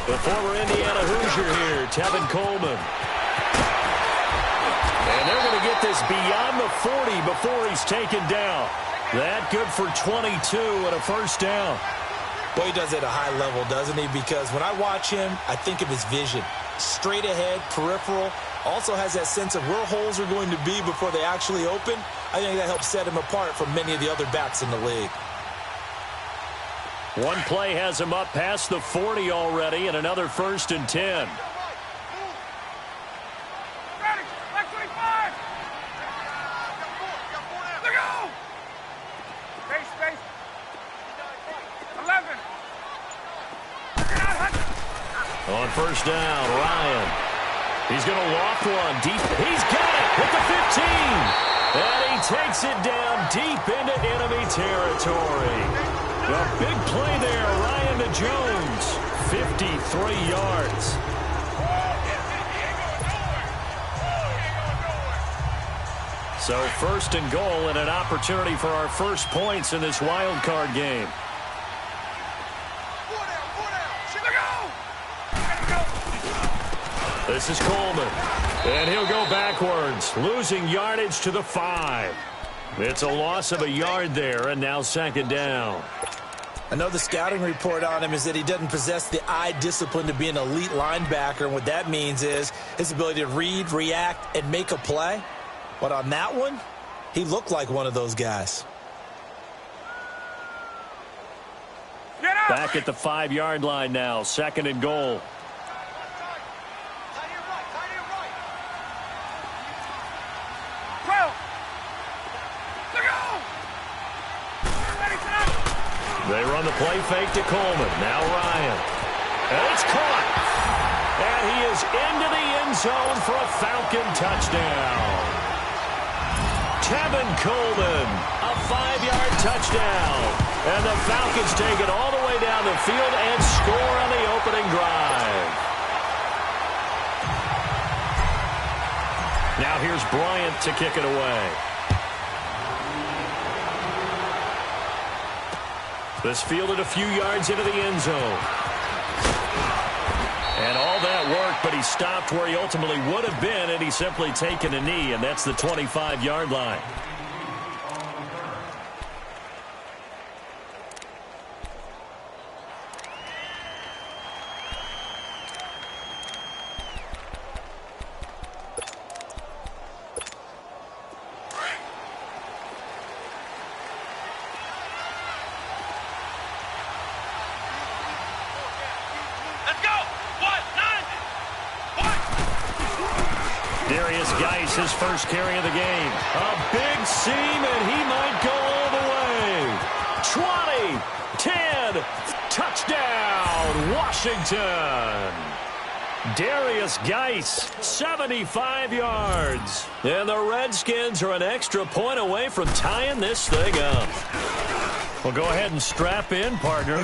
The former Indiana Hoosier here, Tevin Coleman. And they're going to get this beyond the 40 before he's taken down. That good for 22 and a first down. Well, he does it at a high level, doesn't he? Because when I watch him, I think of his vision. Straight ahead, peripheral. Also has that sense of where holes are going to be before they actually open. I think that helps set him apart from many of the other backs in the league. One play has him up past the 40 already, and another 1st and 10. On first down, Ryan. He's going to loft one deep. He's got it at the 15. And he takes it down deep into enemy territory. A big play there, Ryan to Jones. 53 yards. So 1st and goal and an opportunity for our first points in this wild card game. This is Coleman, and he'll go backwards, losing yardage to the 5. It's a loss of a yard there, and now 2nd down. I know the scouting report on him is that he doesn't possess the eye discipline to be an elite linebacker, and what that means is his ability to read, react, and make a play. But on that one, he looked like one of those guys. Back at the 5-yard line now, 2nd and goal. They run the play fake to Coleman. Now Ryan. And it's caught. And he is into the end zone for a Falcon touchdown. Tevin Coleman, a 5-yard touchdown. And the Falcons take it all the way down the field and score on the opening drive. Now here's Bryant to kick it away. This fielded a few yards into the end zone. And all that work, but he stopped where he ultimately would have been, and he's simply taken a knee, and that's the 25-yard line. His first carry of the game. A big seam, and he might go all the way. 20, 10, touchdown, Washington. Darius Geis, 75 yards. And the Redskins are an extra point away from tying this thing up. Well, go ahead and strap in, partner.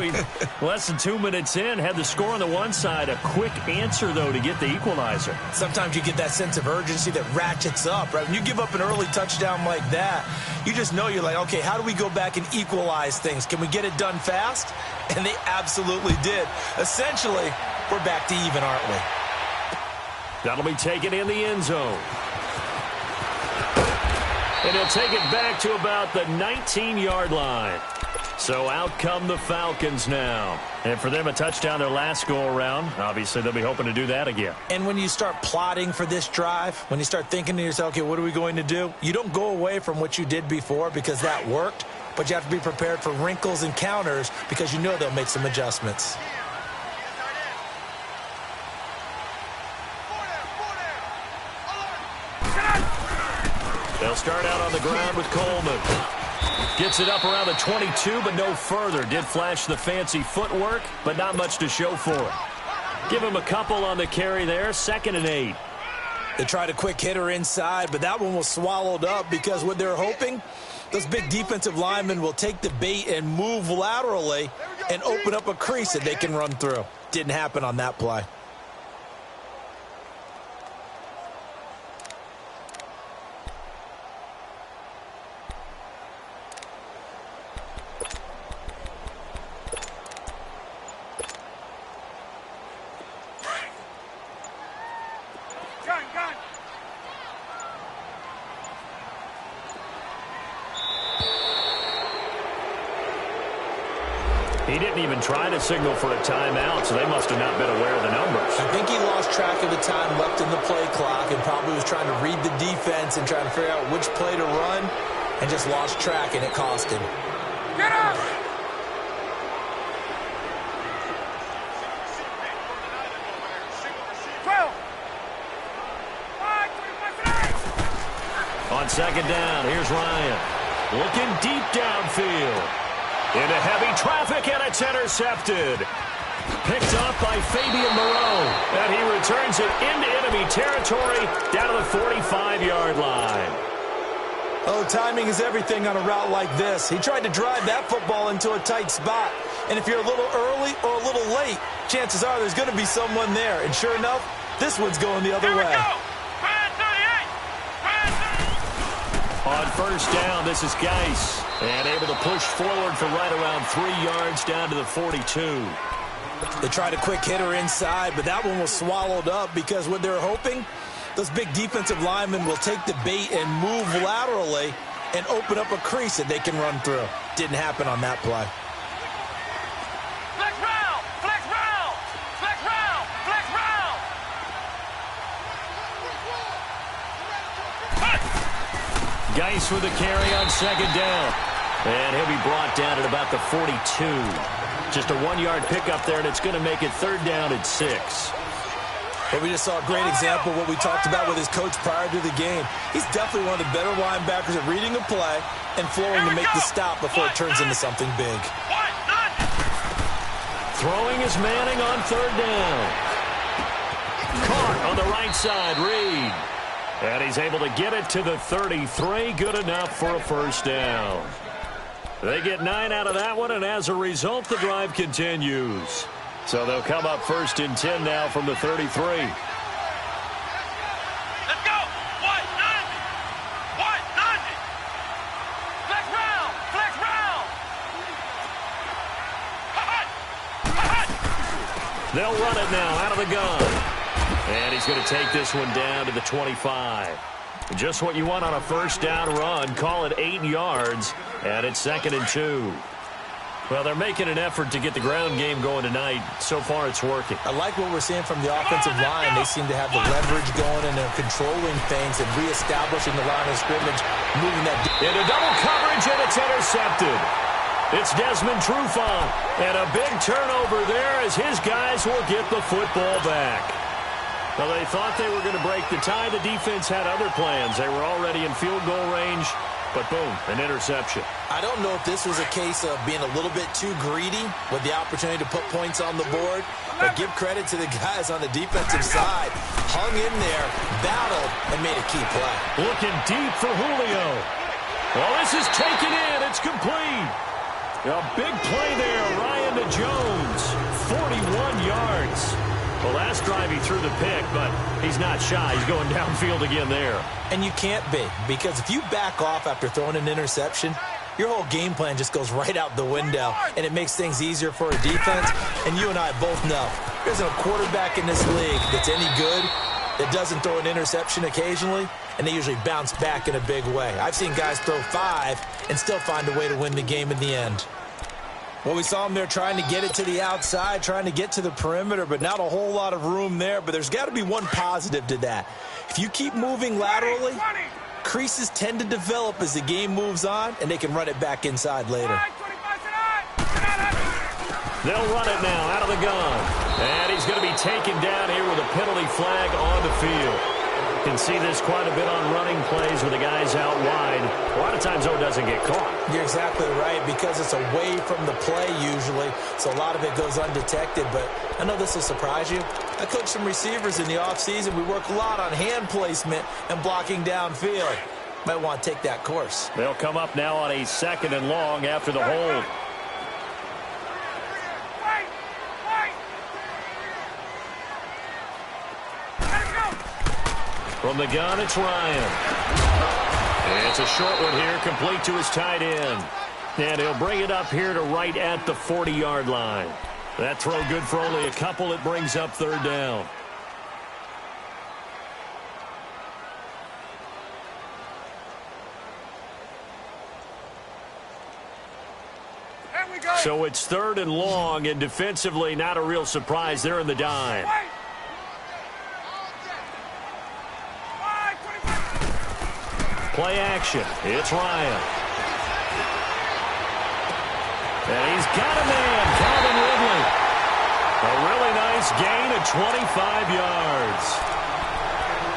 Less than 2 minutes in, had the score on the one side. A quick answer, though, to get the equalizer. Sometimes you get that sense of urgency that ratchets up, right? When you give up an early touchdown like that, you just know you're like, okay, how do we go back and equalize things? Can we get it done fast? And they absolutely did. Essentially, we're back to even, aren't we? That'll be taken in the end zone. And he'll take it back to about the 19-yard line. So out come the Falcons now. And for them, a touchdown their last go-around. Obviously, they'll be hoping to do that again. And when you start plotting for this drive, when you start thinking to yourself, okay, what are we going to do? You don't go away from what you did before because that worked, but you have to be prepared for wrinkles and counters because you know they'll make some adjustments. They'll start out on the ground with Coleman. Gets it up around the 22, but no further. Did flash the fancy footwork, but not much to show for it. Give him a couple on the carry there. 2nd and 8. They tried a quick hitter inside, but that one was swallowed up because what they're hoping, those big defensive linemen will take the bait and move laterally and open up a crease that they can run through. Didn't happen on that play. He didn't even try to signal for a timeout, so they must have not been aware of the numbers. I think he lost track of the time left in the play clock and probably was trying to read the defense and trying to figure out which play to run and just lost track, and it cost him. Get up! On second down, here's Ryan. Looking deep downfield. Into heavy traffic, and it's intercepted. Picked up by Fabian Moreau. And he returns it into enemy territory down to the 45-yard line. Oh, timing is everything on a route like this. He tried to drive that football into a tight spot. And if you're a little early or a little late, chances are there's going to be someone there. And sure enough, this one's going the other way. On first down, this is Geis. And able to push forward for right around 3 yards down to the 42. They tried a quick hitter inside, but that one was swallowed up because what they're hoping, those big defensive linemen will take the bait and move laterally and open up a crease that they can run through. Didn't happen on that play. Flex round! Flex round! Flex round! Flex round! Geis with the carry on second down. And he'll be brought down at about the 42. Just a 1-yard pickup there, and it's going to make it third down at 6. But we just saw a great example of what we talked about with his coach prior to the game. He's definitely one of the better linebackers at reading a play and flowing to make the stop before it turns into something big. Throwing is Manning on third down. Caught on the right side, Reed. And he's able to get it to the 33. Good enough for a first down. They get 9 out of that one, and as a result, the drive continues. So they'll come up first and 10 now from the 33. Let's go! What? None! What? None! Flex round! Flex round! They'll run it now out of the gun. And he's going to take this one down to the 25. Just what you want on a first down run. Call it 8 yards, and it's 2nd and 2. Well, they're making an effort to get the ground game going tonight. So far, it's working. I like what we're seeing from the offensive line. They seem to have the leverage going, and they're controlling things and reestablishing the line of scrimmage, moving that. Into double coverage, and it's intercepted. It's Desmond Trufant, and a big turnover there as his guys will get the football back. Well, they thought they were going to break the tie. The defense had other plans. They were already in field goal range, but boom, an interception. I don't know if this was a case of being a little bit too greedy with the opportunity to put points on the board, but give credit to the guys on the defensive side. Hung in there, battled, and made a key play. Looking deep for Julio. Well, this is taken in. It's complete. A big play there, Ryan to Jones. 41 yards. Well, last drive he threw the pick, but he's not shy. He's going downfield again there. And you can't be, because if you back off after throwing an interception, your whole game plan just goes right out the window, and it makes things easier for a defense. And you and I both know there's a quarterback in this league that's any good that doesn't throw an interception occasionally, and they usually bounce back in a big way. I've seen guys throw 5 and still find a way to win the game in the end. Well, we saw him there trying to get it to the outside, trying to get to the perimeter, but not a whole lot of room there. But there's got to be one positive to that. If you keep moving laterally, creases tend to develop as the game moves on, and they can run it back inside later. They'll run it now out of the gun. And he's going to be taken down here with a penalty flag on the field. You can see this quite a bit on running plays with the guys out wide. A lot of times, though, it doesn't get caught. You're exactly right, because it's away from the play usually, so a lot of it goes undetected. But I know this will surprise you. I coach some receivers in the offseason. We work a lot on hand placement and blocking downfield. Might want to take that course. They'll come up now on a 2nd and long after the hold. From the gun, it's Ryan. It's a short one here, complete to his tight end. And he'll bring it up here to right at the 40-yard line. That throw good for only a couple. It brings up third down. So it's 3rd and long, and defensively not a real surprise. They're in the dime. Play action. It's Ryan. And he's got a man, Calvin Ridley. A really nice gain of 25 yards.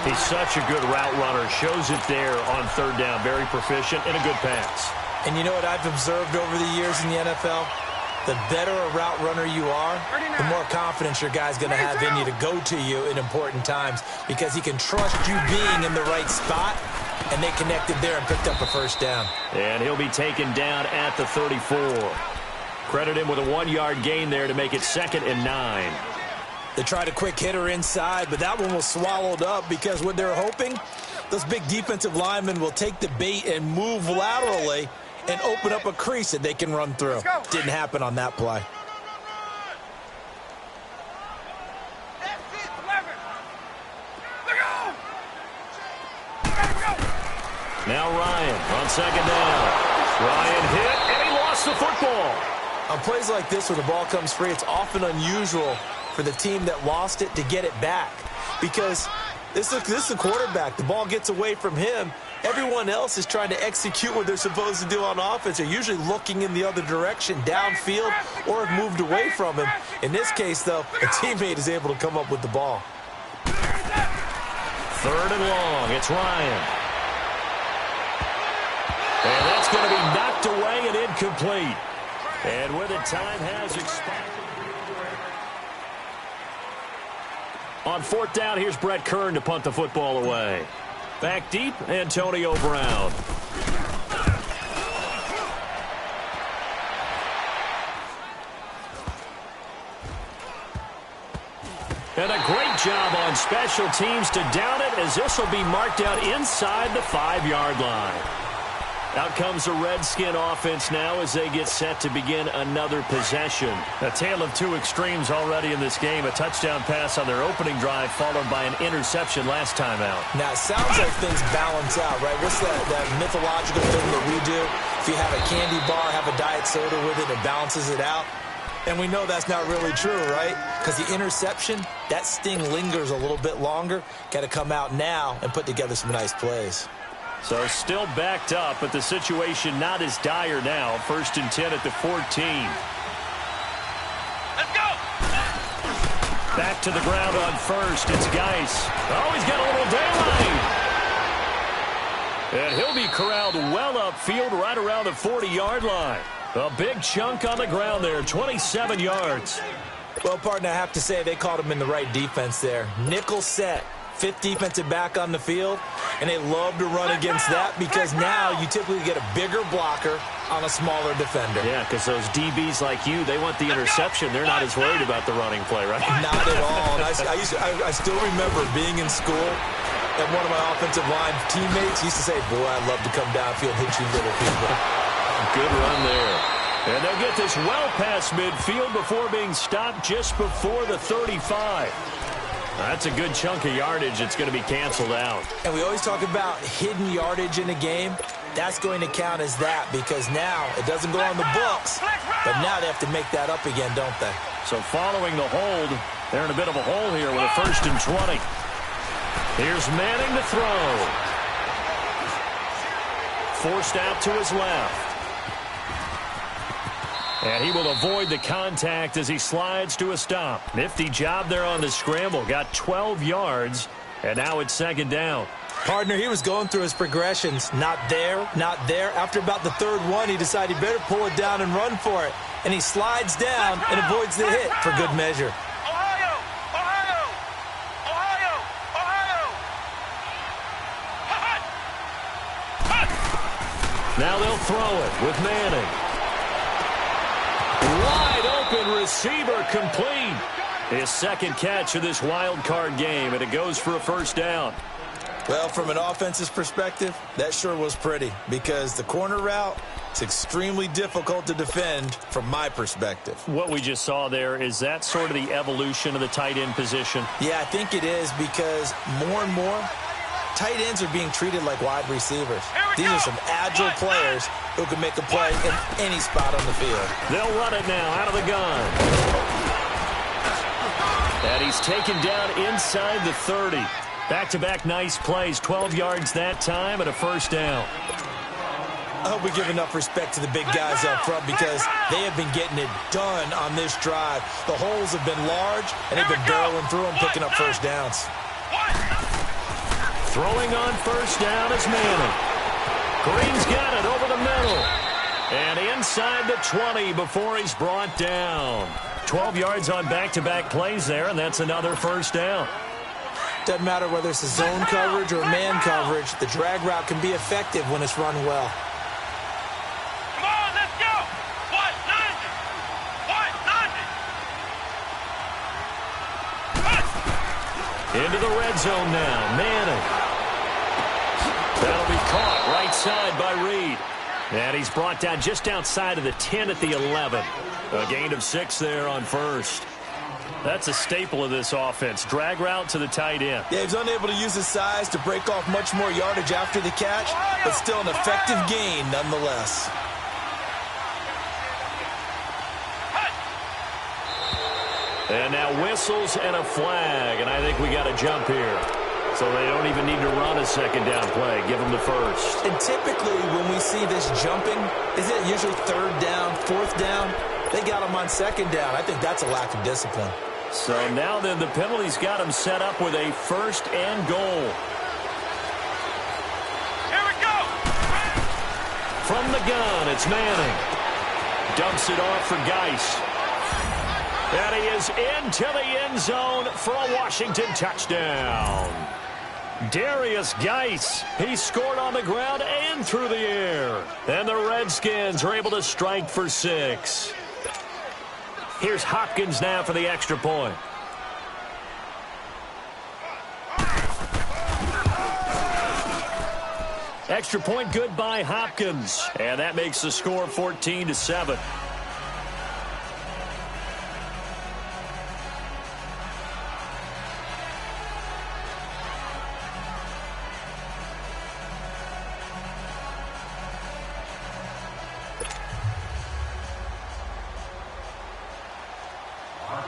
He's such a good route runner. Shows it there on 3rd down. Very proficient and a good pass. And you know what I've observed over the years in the NFL? The better a route runner you are, the more confidence your guy's going to have in you to go to you in important times because he can trust you being in the right spot, and they connected there and picked up a 1st down. And he'll be taken down at the 34. Credit him with a 1-yard gain there to make it 2nd and 9. They tried a quick hitter inside, but that one was swallowed up because what they're hoping, those big defensive linemen will take the bait and move laterally and open up a crease that they can run through. Didn't happen on that play. Now Ryan on 2nd down. Ryan hit, and he lost the football. On plays like this where the ball comes free, it's often unusual for the team that lost it to get it back because this is the quarterback. The ball gets away from him. Everyone else is trying to execute what they're supposed to do on offense. They're usually looking in the other direction, downfield, or have moved away from him. In this case, though, a teammate is able to come up with the ball. 3rd and long. It's Ryan. And that's going to be knocked away and incomplete. And with it, time has expired. On 4th down, here's Brett Kern to punt the football away. Back deep, Antonio Brown. And a great job on special teams to down it, as this will be marked out inside the 5-yard line. Out comes the Redskin offense now as they get set to begin another possession. A tale of 2 extremes already in this game. A touchdown pass on their opening drive followed by an interception last time out. Now, it sounds like things balance out, right? What's that mythological thing that we do? If you have a candy bar, have a diet soda with it, it balances it out. And we know that's not really true, right? Because the interception, that sting lingers a little bit longer. Got to come out now and put together some nice plays. So still backed up, but the situation not as dire now. 1st and 10 at the 14. Let's go! Back to the ground on 1st. It's Geis. Oh, he's got a little daylight. And he'll be corralled well upfield right around the 40-yard line. A big chunk on the ground there, 27 yards. Well, partner, I have to say they caught him in the right defense there. Nickel set. 5th defensive back on the field, and they love to run against that because now you typically get a bigger blocker on a smaller defender. Yeah, because those DBs like you, they want the interception. They're not as worried about the running play, right? Not at all. And I still remember being in school, and one of my offensive line teammates used to say, boy, I'd love to come downfield and hit you little people. Good run there. And they'll get this well past midfield before being stopped just before the 35. That's a good chunk of yardage. It's going to be canceled out. And we always talk about hidden yardage in a game. That's going to count as that because now it doesn't go on the books, but now they have to make that up again, don't they? So following the hold, they're in a bit of a hole here with a 1st and 20. Here's Manning to throw. Forced out to his left. And he will avoid the contact as he slides to a stop. Nifty job there on the scramble. Got 12 yards, and now it's 2nd down. Partner, he was going through his progressions. Not there, not there. After about the 3rd one, he decided he better pull it down and run for it. And he slides down and avoids the hit for good measure. Ohio! Ohio! Ohio! Ohio! Now they'll throw it with Manning. Wide open receiver complete. His 2nd catch of this wild card game, and it goes for a 1st down. Well, from an offensive perspective, that sure was pretty because the corner route is extremely difficult to defend from my perspective. What we just saw there, is that sort of the evolution of the tight end position? Yeah, I think it is because more and more Tight ends are being treated like wide receivers. These are some agile players who can make a play in any spot on the field. They'll run it now out of the gun. And he's taken down inside the 30. Back-to-back nice plays, 12 yards that time and a first down. I hope we give enough respect to the big guys up front because they have been getting it done on this drive. The holes have been large, and they've been barreling through them, picking up first downs. Throwing on first down is Manning. Green's got it over the middle. And inside the 20 before he's brought down. 12 yards on back-to-back plays there, and that's another first down. Doesn't matter whether it's a zone coverage or man coverage, the drag route can be effective when it's run well. Come on, let's go. 190. Into the red zone now. Manning. That'll be caught right side by Reed. And he's brought down just outside of the 10 at the 11. A gain of 6 there on first. That's a staple of this offense. Drag route to the tight end. Yeah, he's unable to use his size to break off much more yardage after the catch, but still an effective gain nonetheless. And now whistles and a flag, and I think we got a jump here. So they don't even need to run a second down play. Give them the first. And typically when we see this jumping, is it usually third down, fourth down? They got him on second down. I think that's a lack of discipline. So now then the penalty's got him set up with a first and goal. Here we go. From the gun, it's Manning. Dumps it off for Geis. And he is into the end zone for a Washington touchdown. Darius Geis, he scored on the ground and through the air. And the Redskins are able to strike for 6. Here's Hopkins now for the extra point. Extra point good by Hopkins. And that makes the score 14-7.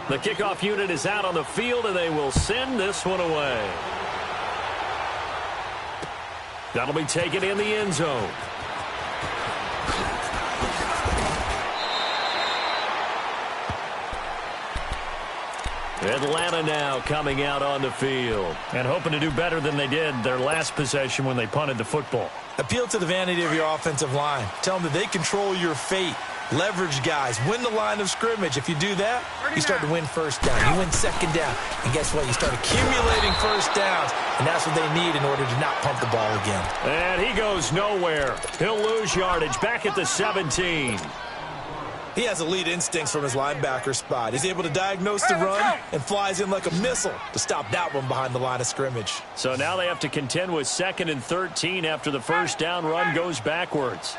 The kickoff unit is out on the field, and they will send this one away. That'll be taken in the end zone. Atlanta now coming out on the field and hoping to do better than they did their last possession when they punted the football. Appeal to the vanity of your offensive line. Tell them that they control your fate. Leverage guys. Win the line of scrimmage. If you do that, you start to win first down. You win second down. And guess what? You start accumulating first downs. And that's what they need in order to not pump the ball again. And he goes nowhere. He'll lose yardage back at the 17. He has elite instincts from his linebacker spot. He's able to diagnose the run and flies in like a missile to stop that one behind the line of scrimmage. So now they have to contend with 2nd and 13 after the first down run goes backwards.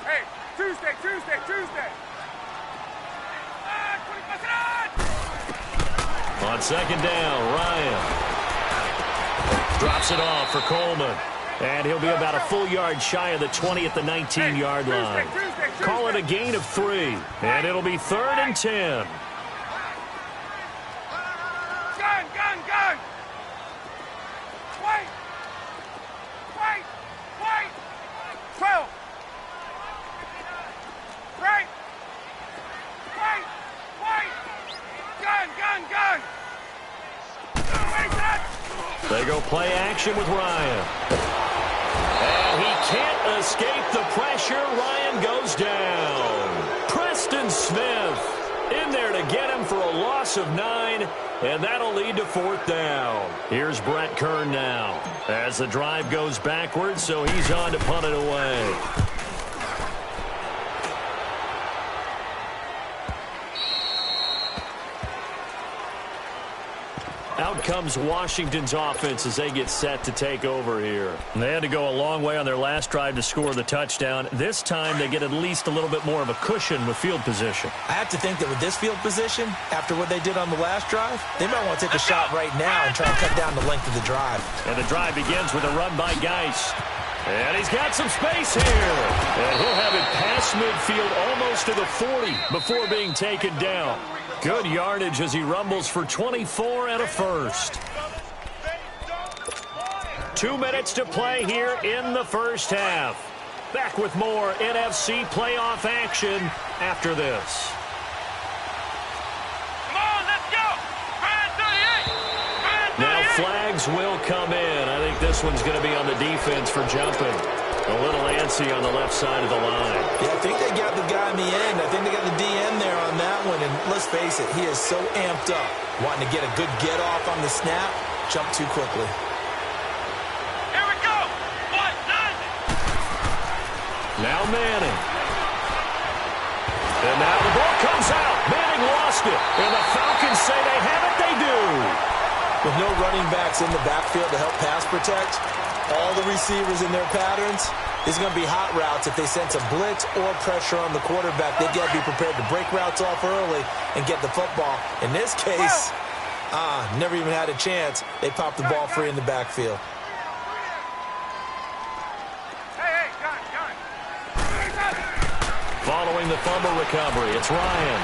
Hey, Tuesday. On second down, Ryan drops it off for Coleman. And he'll be about a full yard shy of the 20 at the 19-yard line. Call it a gain of 3. And it'll be 3rd and 10. Gun. Wait. 12. Right. Wait. Gun. They go play action with Ryan. And he can't escape the pressure. Ryan goes down. Preston Smith in there to get him for a loss of 9. And that'll lead to 4th down. Here's Brett Kern now as the drive goes backwards, so he's on to punt it away. Out comes Washington's offense as they get set to take over here. And they had to go a long way on their last drive to score the touchdown. This time they get at least a little bit more of a cushion with field position. I have to think that with this field position, after what they did on the last drive, they might want to take a shot right now and try and cut down the length of the drive. And the drive begins with a run by Geis. And he's got some space here. And he'll have it past midfield almost to the 40 before being taken down. Good yardage as he rumbles for 24 and a first. 2 minutes to play here in the first half. Back with more NFC playoff action after this. Come on, let's go. Now flags will come in. I think this one's going to be on the defense for jumping. A little antsy on the left side of the line. Yeah, I think they got the guy in the end. I think they got the DN there on that one. And let's face it, he is so amped up. Wanting to get a good get off on the snap, jump too quickly. Here we go. Now Manning. And now the ball comes out. Manning lost it. And the Falcons say they have it. They do. With no running backs in the backfield to help pass protect, all the receivers in their patterns, these are going to be hot routes. If they sense a blitz or pressure on the quarterback, they've got to be prepared to break routes off early and get the football. In this case, never even had a chance. They popped the ball free in the backfield. Following the fumble recovery, it's Ryan.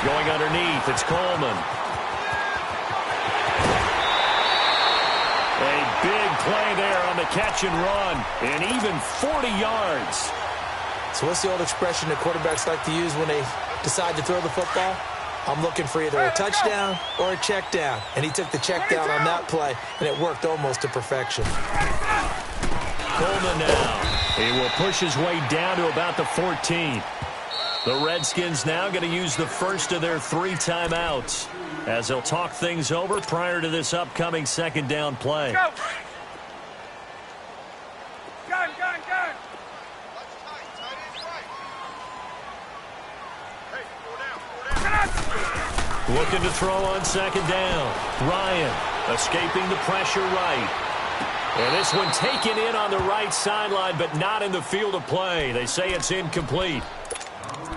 Going underneath, it's Coleman. A big play there on the catch and run, and even 40 yards. So what's the old expression that quarterbacks like to use when they decide to throw the football? I'm looking for either a touchdown or a check down. And he took the check down on that play, and it worked almost to perfection. Coleman now. He will push his way down to about the 14. The Redskins now going to use the first of their 3 timeouts as they'll talk things over prior to this upcoming second down play. Go. Gun. Looking to throw on second down. Ryan escaping the pressure right. And this one taken in on the right sideline, but not in the field of play. They say it's incomplete.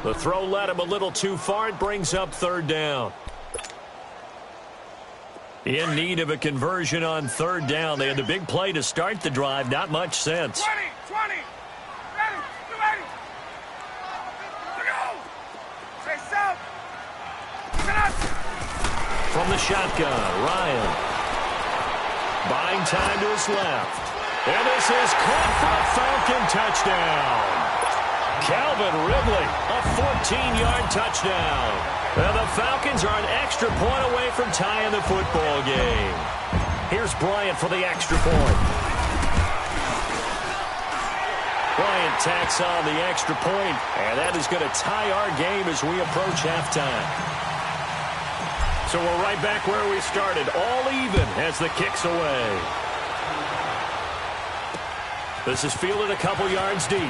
The throw led him a little too far. It brings up third down. In need of a conversion on third down. They had the big play to start the drive. Not much sense. 20. Ready. Go. Say south. From the shotgun, Ryan. Buying time to his left. And this is caught for a Falcon touchdown. Calvin Ridley, a 14-yard touchdown. And the Falcons are an extra point away from tying the football game. Here's Bryant for the extra point. Bryant tacks on the extra point, and that is going to tie our game as we approach halftime. So we're right back where we started, all even as the kick's away. This is fielded a couple yards deep.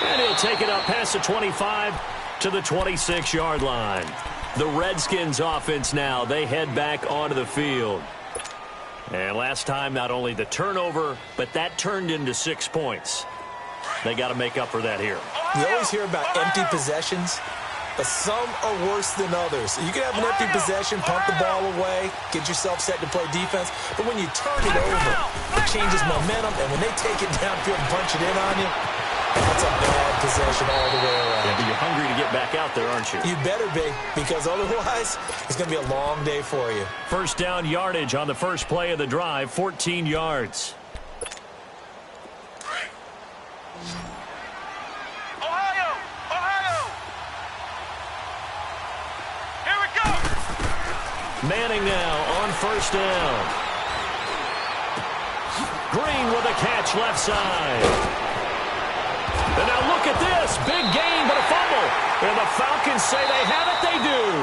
And he'll take it up past the 25 to the 26-yard line. The Redskins offense now, they head back onto the field. And last time, not only the turnover, but that turned into 6 points. They got to make up for that here. You always hear about empty possessions, but some are worse than others. You can have an empty possession, pump the ball away, get yourself set to play defense, but when you turn it over, it changes momentum, and when they take it downfield and punch it in on you, that's a bad possession all the way around. Yeah, but you're hungry to get back out there, aren't you? You better be, because otherwise, it's going to be a long day for you. First down yardage on the first play of the drive, 14 yards. Ohio. Here we go. Manning now on first down. Green with a catch left side. And now look at this. Big gain, but a fumble. And the Falcons say they have it. They do.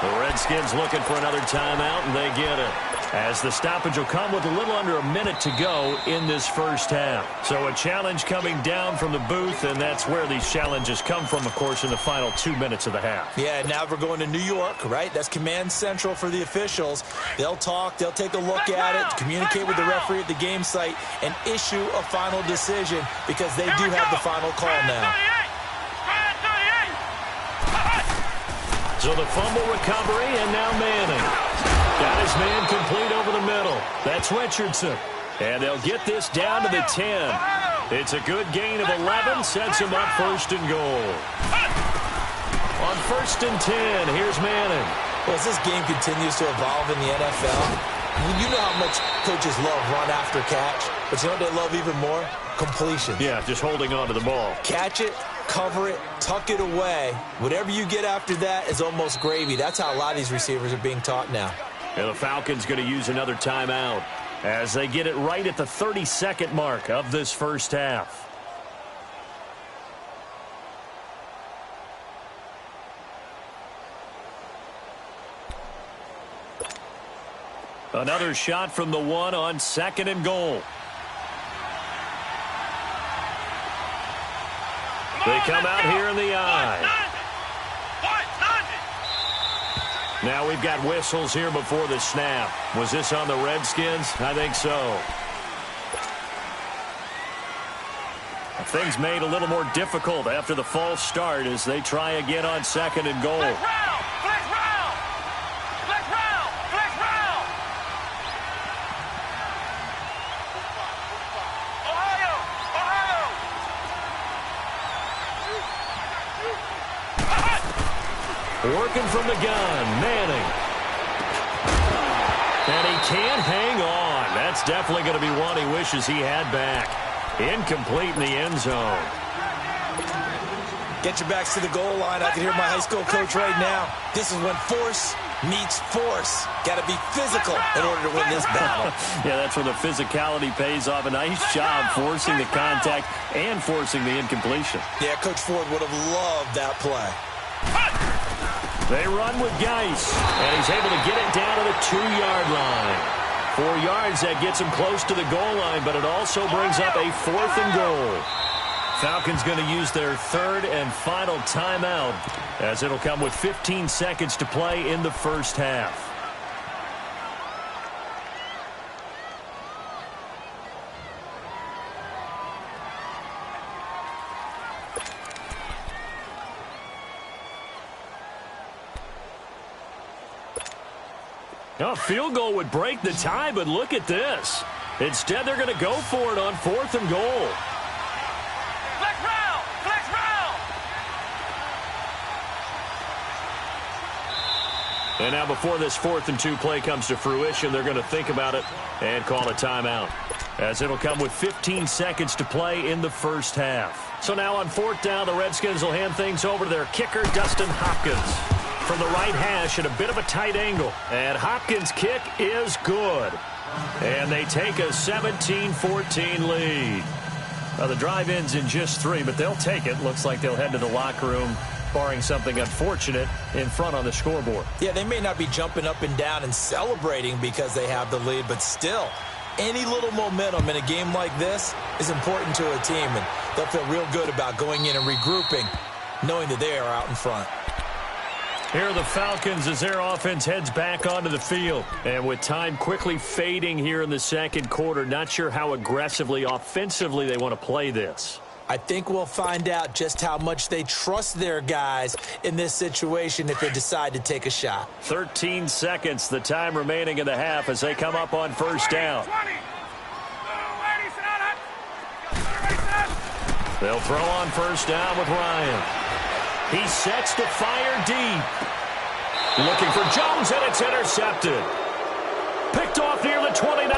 The Redskins looking for another timeout, and they get it. as the stoppage will come with a little under a minute to go in this first half. So a challenge coming down from the booth, and that's where these challenges come from, of course, in the final 2 minutes of the half. Yeah, now we're going to New York, right? That's command central for the officials. They'll talk, they'll take a look at it, communicate with the referee at the game site, and issue a final decision because they do have the final call now. So the fumble recovery, and now Manning. Got his man complete over the middle. That's Richardson. And they'll get this down to the 10. It's a good gain of 11, sets him up first and goal. On first and 10, here's Manning. Well, as this game continues to evolve in the NFL, you know how much coaches love run after catch, but you know what they love even more? Completions. Yeah, just holding on to the ball. Catch it, cover it, tuck it away. Whatever you get after that is almost gravy. That's how a lot of these receivers are being taught now. And the Falcons going to use another timeout as they get it right at the 30-second mark of this first half. Another shot from the one on second and goal. They come out here in the eye. Now we've got whistles here before the snap. Was this on the Redskins? I think so. Things made a little more difficult after the false start as they try again on second and goal. Working from the gun, Manning. And he can't hang on. That's definitely going to be one he wishes he had back. Incomplete in the end zone. Get your backs to the goal line. I can hear my high school coach right now. This is when force meets force. Got to be physical in order to win this battle. Yeah, that's where the physicality pays off. A nice job forcing the contact and forcing the incompletion. Yeah, Coach Ford would have loved that play. They run with Geis, and he's able to get it down to the 2-yard line. 4 yards, that gets him close to the goal line, but it also brings up a 4th and goal. Falcons going to use their third and final timeout, as it'll come with 15 seconds to play in the first half. A field goal would break the tie, but look at this. Instead, they're going to go for it on 4th and goal. Flex round! Flex round! And now before this 4th and 2 play comes to fruition, they're going to think about it and call a timeout, as it'll come with 15 seconds to play in the first half. So now on 4th down, the Redskins will hand things over to their kicker, Dustin Hopkins. From the right hash at a bit of a tight angle. And Hopkins' kick is good. And they take a 17-14 lead. Now the drive ends in just 3, but they'll take it. Looks like they'll head to the locker room, barring something unfortunate, in front on the scoreboard. Yeah, they may not be jumping up and down and celebrating because they have the lead, but still, any little momentum in a game like this is important to a team, and they'll feel real good about going in and regrouping, knowing that they are out in front. Here are the Falcons as their offense heads back onto the field. And with time quickly fading here in the second quarter, not sure how aggressively, offensively they want to play this. I think we'll find out just how much they trust their guys in this situation if they decide to take a shot. 13 seconds, the time remaining in the half as they come up on first down. They'll throw on first down with Ryan. He sets to fire deep. Looking for Jones, and it's intercepted. Picked off near the 29.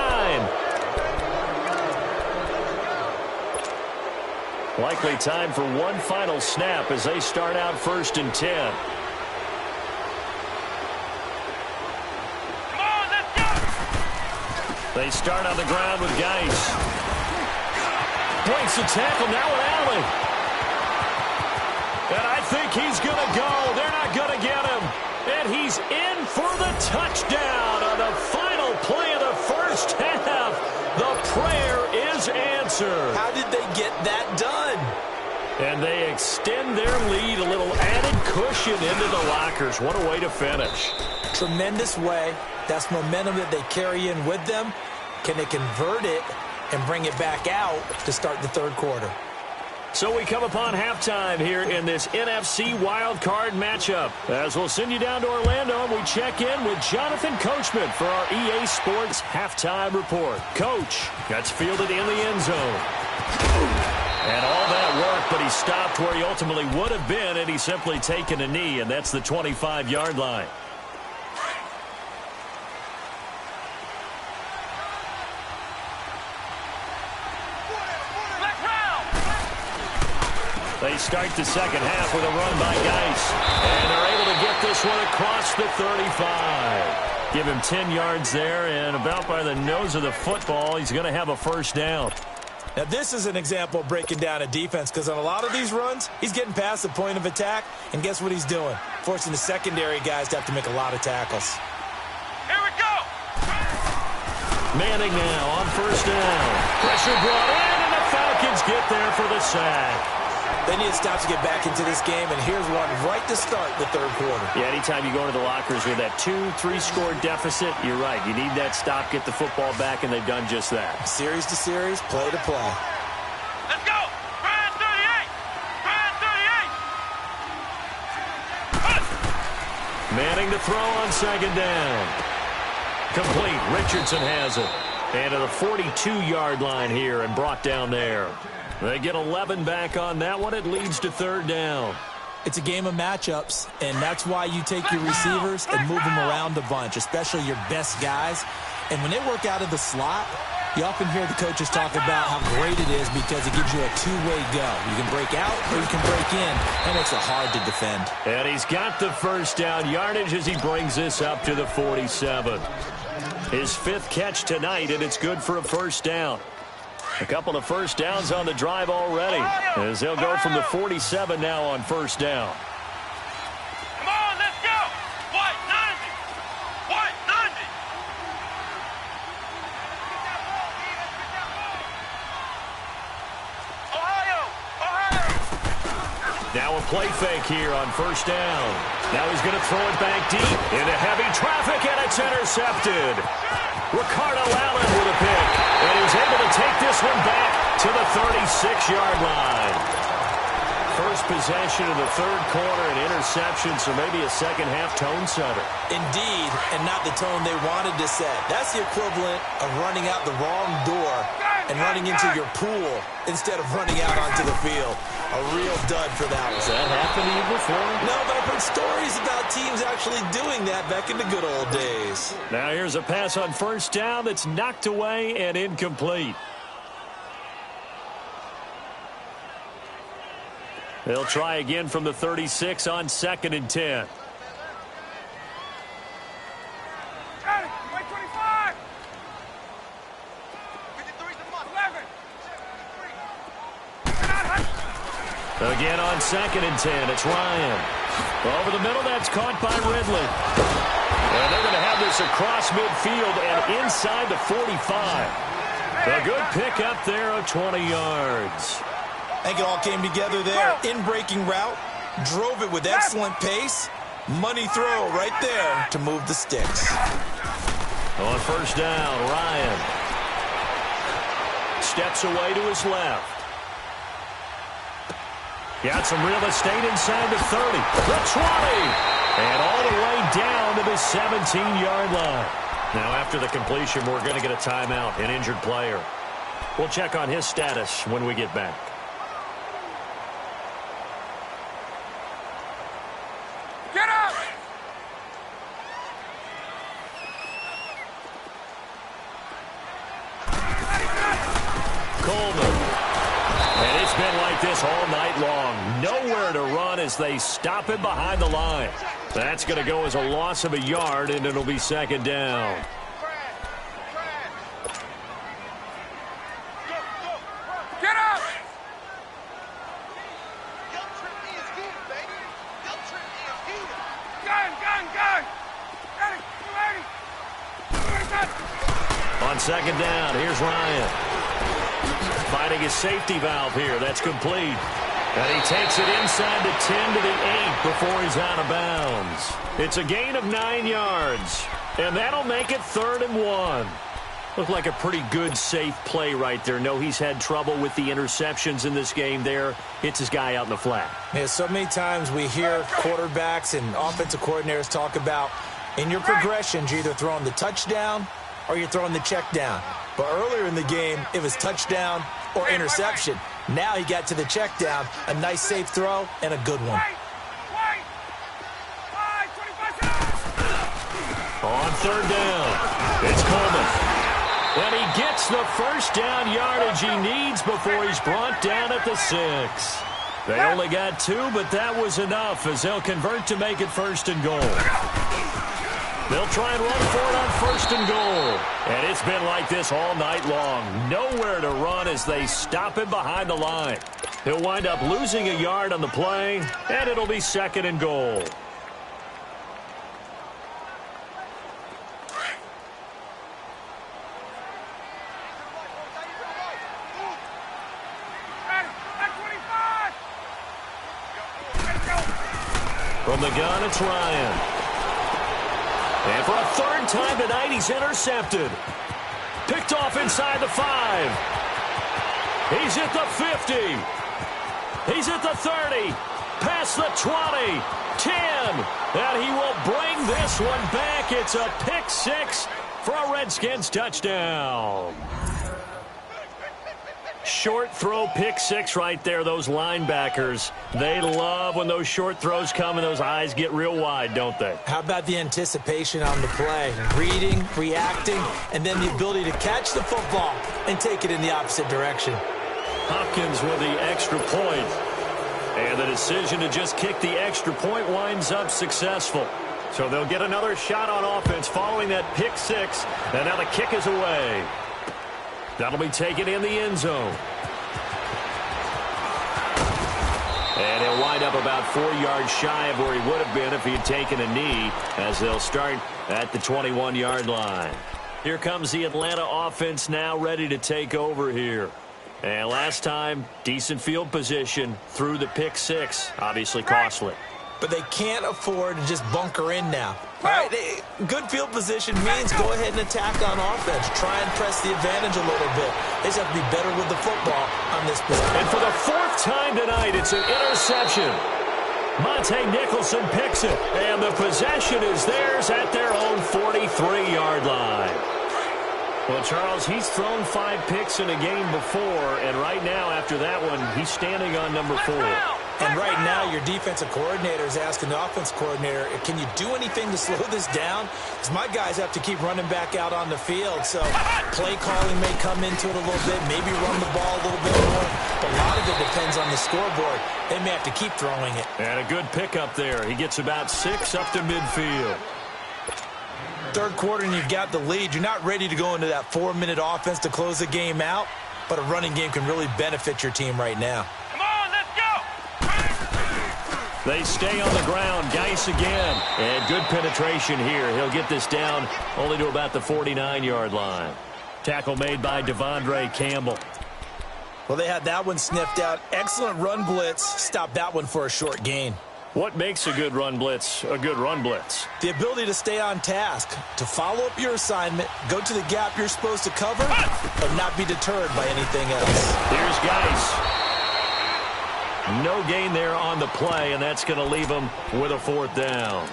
Likely time for one final snap as they start out first and 10. Come on, let's go! They start on the ground with Geis. Breaks the tackle, now with Allen. And I think he's going to go. They're not going to get him. And he's in for the touchdown on the final play answer. How did they get that done? And they extend their lead, a little added cushion into the lockers. What a way to finish. Tremendous way. That's momentum that they carry in with them. Can they convert it and bring it back out to start the third quarter? So we come upon halftime here in this NFC wildcard matchup. As we'll send you down to Orlando, and we check in with Jonathan Coachman for our EA Sports halftime report. Coach, that's fielded in the end zone. And all that work, but he stopped where he ultimately would have been, and he's simply taken a knee, and that's the 25-yard line. They start the second half with a run by Geis. And they're able to get this one across the 35. Give him 10 yards there, and about by the nose of the football, he's going to have a first down. Now, this is an example of breaking down a defense, because on a lot of these runs, he's getting past the point of attack, and guess what he's doing? Forcing the secondary guys to have to make a lot of tackles. Here we go. Manning now on first down. Pressure brought in, and the Falcons get there for the sack. They need to stop to get back into this game, and here's one right to start the third quarter. Yeah, anytime you go into the lockers with that 2-3 score deficit, you're right. You need that stop, get the football back, and they've done just that. Series to series, play to play. Let's go. Brand 38. Brand 38. Manning to throw on second down. Complete. Richardson has it. And to the 42-yard line here and brought down there. They get 11 back on that one. It leads to third down. It's a game of matchups, and that's why you take your receivers and move them around a bunch, especially your best guys. And when they work out of the slot, you often hear the coaches talk about how great it is because it gives you a two-way go. You can break out or you can break in. That makes it hard to defend. And he's got the first down yardage as he brings this up to the 47. His fifth catch tonight, and it's good for a first down. A couple of first downs on the drive already, as they'll go from the 47 now on first down. Come on, let's go. White 90. White 90. Ohio. Ohio. Now a play fake here on first down. Now he's going to throw it back deep into heavy traffic, and it's intercepted. Ricardo Allen with a pick, and he's able to take this one back to the 36-yard line. First possession of the third quarter, an interception, so maybe a second-half tone setter. Indeed, and not the tone they wanted to set. That's the equivalent of running out the wrong door and running into your pool instead of running out onto the field. A real dud for that one. Has that happened to you before? No, but I've heard stories about teams actually doing that back in the good old days. Now here's a pass on first down that's knocked away and incomplete. They'll try again from the 36 on 2nd and 10. Hey, white 25. 53's the month. 11. Again on 2nd and 10, it's Ryan. Over the middle, that's caught by Ridley. And they're going to have this across midfield and inside the 45. A good pick up there of 20 yards. I think it all came together there. In-breaking route, drove it with excellent pace. Money throw right there to move the sticks. On first down, Ryan steps away to his left. Got some real estate inside the 30, the 20, and all the way down to the 17-yard line. Now, after the completion, we're going to get a timeout, an injured player. We'll check on his status when we get back. Get up. Coleman. And it's been like this all night long. Nowhere to run as they stop him behind the line. That's going to go as a loss of a yard, and it'll be second down. Get up. Gun. Ready. On second down, here's Ryan. Finding his safety valve here. That's complete. And he takes it inside the 10 to the 8 before he's out of bounds. It's a gain of 9 yards. And that'll make it 3rd and 1. Looked like a pretty good, safe play right there. No, he's had trouble with the interceptions in this game there. Hits his guy out in the flat. Yeah, so many times we hear quarterbacks and offensive coordinators talk about in your progressions, you're either throwing the touchdown or you're throwing the check down. But earlier in the game, it was touchdown or interception. Now he got to the check down, a nice safe throw, and a good one. On 3rd down, it's Coleman. And he gets the first down yardage he needs before he's brought down at the 6. They only got 2, but that was enough as they'll convert to make it 1st and goal. They'll try and run for it on 1st and goal. And it's been like this all night long. Nowhere to run as they stop him behind the line. He'll wind up losing a yard on the play, and it'll be 2nd and goal. From the gun, it's Ryan. And for a 3rd time tonight, he's intercepted. Picked off inside the 5. He's at the 50. He's at the 30. Past the 20. 10. And he will bring this one back. It's a pick 6 for a Redskins touchdown. Short throw, pick 6 right there. Those linebackers, they love when those short throws come and those eyes get real wide, don't they? How about the anticipation on the play? Reading, reacting, and then the ability to catch the football and take it in the opposite direction. Hopkins with the extra point. And the decision to just kick the extra point winds up successful. So they'll get another shot on offense following that pick 6. And now the kick is away. That'll be taken in the end zone. And he'll wind up about 4 yards shy of where he would have been if he had taken a knee, as they'll start at the 21-yard line. Here comes the Atlanta offense now ready to take over here. And last time, decent field position through the pick 6. Obviously costly. But they can't afford to just bunker in now. All right, good field position means go ahead and attack on offense. Try and press the advantage a little bit. They just have to be better with the football on this possession. And for the 4th time tonight, it's an interception. Monte Nicholson picks it, and the possession is theirs at their own 43-yard line. Well, Charles, he's thrown 5 picks in a game before, and right now, after that one, he's standing on number 4. And right now, your defensive coordinator is asking the offense coordinator, can you do anything to slow this down? Because my guys have to keep running back out on the field. So play calling may come into it a little bit, maybe run the ball a little bit more. But a lot of it depends on the scoreboard. They may have to keep throwing it. And a good pickup there. He gets about 6 up to midfield. 3rd quarter and you've got the lead. You're not ready to go into that 4-minute offense to close the game out. But a running game can really benefit your team right now. They stay on the ground. Geis again. And good penetration here. He'll get this down only to about the 49-yard line. Tackle made by Devondre Campbell. Well, they had that one sniffed out. Excellent run blitz. Stopped that one for a short gain. What makes a good run blitz a good run blitz? The ability to stay on task, to follow up your assignment, go to the gap you're supposed to cover, and not be deterred by anything else. Here's Geis. No gain there on the play, and that's going to leave him with a 4th down.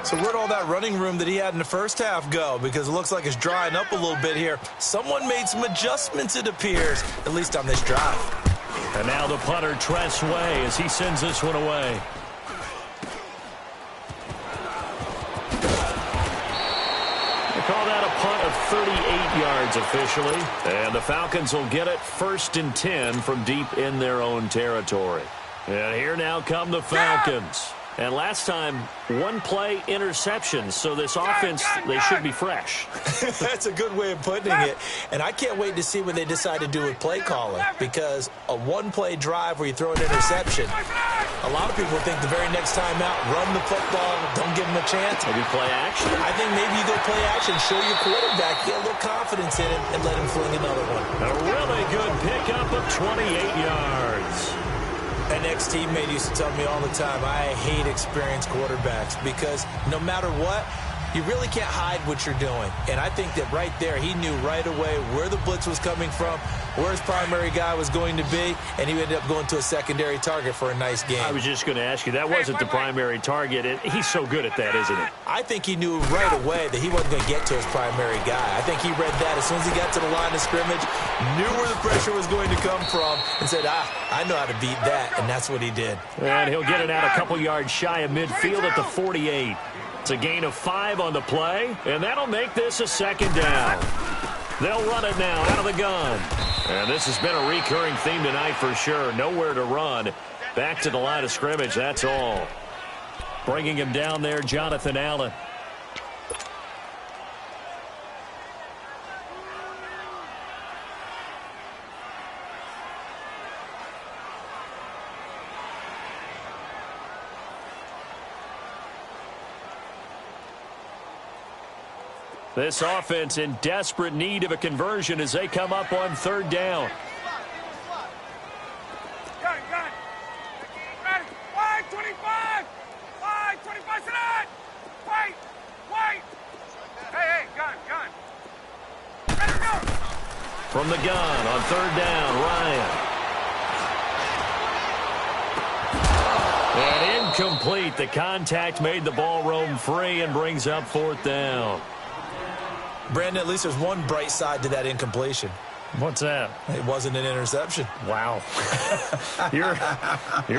So where'd all that running room that he had in the first half go? Because it looks like it's drying up a little bit here. Someone made some adjustments, it appears, at least on this drive. And now the punter, Tress Way, as he sends this one away. They call that a punt of 38 yards officially. And the Falcons will get it 1st and 10 from deep in their own territory. And here now come the Falcons. And last time, 1 play interception. So this offense, they should be fresh. That's a good way of putting it. And I can't wait to see what they decide to do with play calling. Because a 1-play drive where you throw an interception, A lot of people think the very next time out, run the football, don't give him a chance. Maybe play action? I think maybe you go play action, show your quarterback, get a little confidence in him, and let him fling another one. A really good pickup of 28 yards. An ex-teammate used to tell me all the time, I hate experienced quarterbacks because no matter what, you really can't hide what you're doing. And I think that right there, he knew right away where the blitz was coming from, where his primary guy was going to be, and he ended up going to a secondary target for a nice game. I was just going to ask you, that wasn't the primary target. He's so good at that, isn't he? I think he knew right away that he wasn't going to get to his primary guy. I think he read that as soon as he got to the line of scrimmage, knew where the pressure was going to come from, and said, I know how to beat that, and that's what he did. And he'll get it out a couple yards shy of midfield at the 48. It's a gain of 5 on the play, and that'll make this a second down. They'll run it now out of the gun. And this has been a recurring theme tonight for sure. Nowhere to run. Back to the line of scrimmage, that's all. Bringing him down there, Jonathan Allen. This offense in desperate need of a conversion as they come up on third down. Gun. Ready. Wide 25. Wide 25. Sit down. Wait. Hey, gun. Ready to go. From the gun on third down, Ryan. And incomplete. The contact made the ball roam free and brings up fourth down. Brandon, at least there's one bright side to that incompletion. What's that? It wasn't an interception. Wow. You're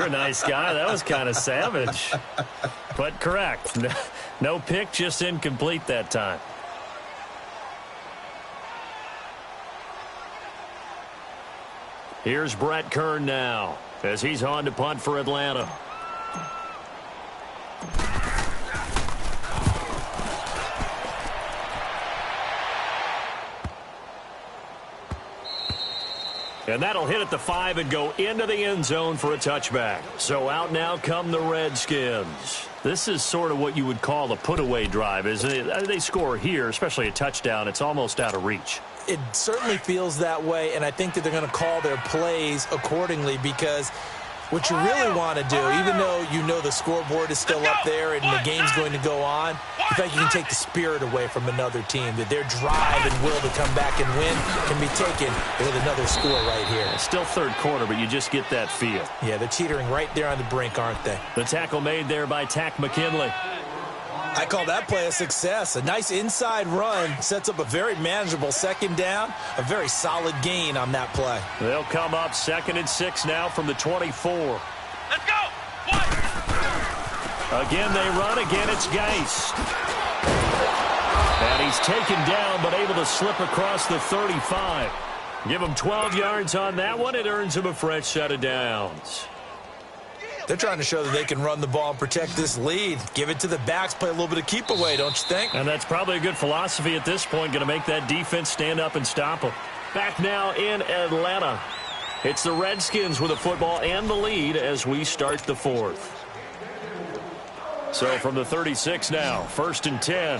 a nice guy. That was kind of savage. But correct. No pick, just incomplete that time. Here's Brett Kern now as he's on to punt for Atlanta. And that'll hit at the 5 and go into the end zone for a touchback. So out now come the Redskins. This is sort of what you would call a put-away drive, isn't it? They score here, especially a touchdown. It's almost out of reach. It certainly feels that way, and I think that they're going to call their plays accordingly because what you really want to do, even though you know the scoreboard is still up there and the game's going to go on, in fact, you can take the spirit away from another team, that their drive and will to come back and win can be taken with another score right here. Still third quarter, but you just get that feel. Yeah, they're teetering right there on the brink, aren't they? The tackle made there by Tack McKinley. I call that play a success. A nice inside run sets up a very manageable second down, a very solid gain on that play. They'll come up 2nd and 6 now from the 24. Let's go. What? Again, they run. Again, it's Geist. And he's taken down, but able to slip across the 35. Give him 12 yards on that one. It earns him a fresh set of downs. They're trying to show that they can run the ball and protect this lead. Give it to the backs, play a little bit of keep away, don't you think? And that's probably a good philosophy at this point, going to make that defense stand up and stop them. Back now in Atlanta. It's the Redskins with the football and the lead as we start the fourth. So from the 36 now, 1st and 10.